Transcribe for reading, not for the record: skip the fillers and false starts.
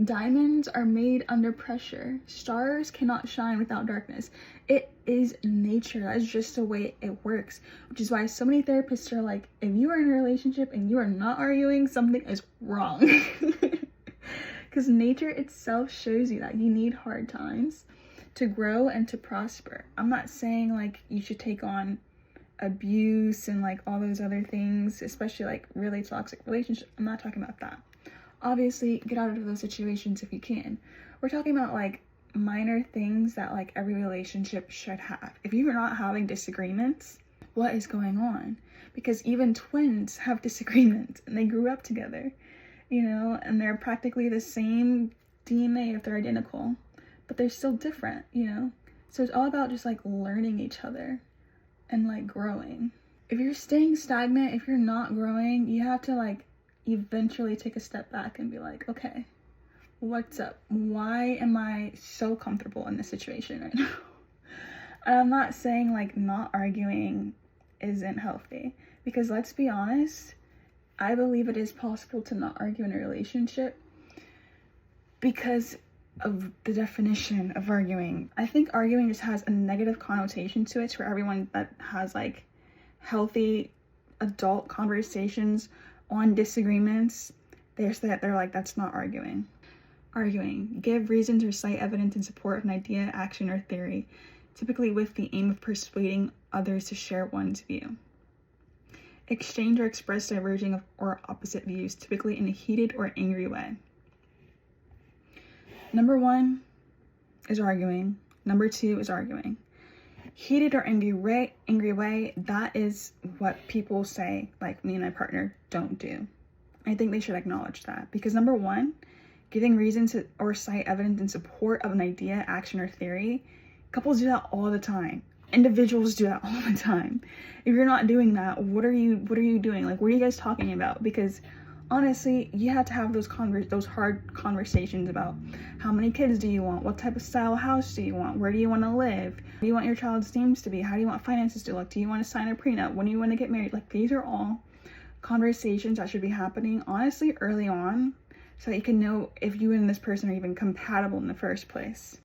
Diamonds are made under pressure. Stars cannot shine without darkness. It is nature. That's just the way it works. Which is why so many therapists are like, if you are in a relationship and you are not arguing, something is wrong. Because nature itself shows you that you need hard times to grow and to prosper. I'm not saying like you should take on abuse and like all those other things, especially like really toxic relationships. I'm not talking about that. Obviously, get out of those situations if you can. We're talking about like minor things that like every relationship should have. If you're not having disagreements, what is going on? Because even twins have disagreements and they grew up together, you know, and they're practically the same DNA if they're identical, but they're still different, you know? So it's all about just like learning each other and like growing. If you're staying stagnant, if you're not growing, you have to like eventually take a step back and be like, okay, what's up? Why am I so comfortable in this situation right now? And I'm not saying like not arguing isn't healthy, because let's be honest, I believe it is possible to not argue in a relationship because of the definition of arguing. I think arguing just has a negative connotation to it for everyone that has like healthy adult conversations on disagreements. They're like, that's not arguing. Arguing. Give reasons or cite evidence in support of an idea, action, or theory, typically with the aim of persuading others to share one's view. Exchange or express diverging or opposite views, typically in a heated or angry way. Number 1 is arguing. Number 2 is arguing. Heated or angry way, that is what people say, like me and my partner don't do. I think they should acknowledge that, because number 1, giving reasons or cite evidence in support of an idea, action, or theory, couples do that all the time. Individuals do that all the time. If you're not doing that, what are you doing? Like, what are you guys talking about? Because honestly, you have to have those hard conversations about how many kids do you want? What type of style house do you want? Where do you want to live? What do you want your child's names to be? How do you want finances to look? Do you want to sign a prenup? When do you want to get married? Like, these are all conversations that should be happening, honestly, early on, so that you can know if you and this person are even compatible in the first place.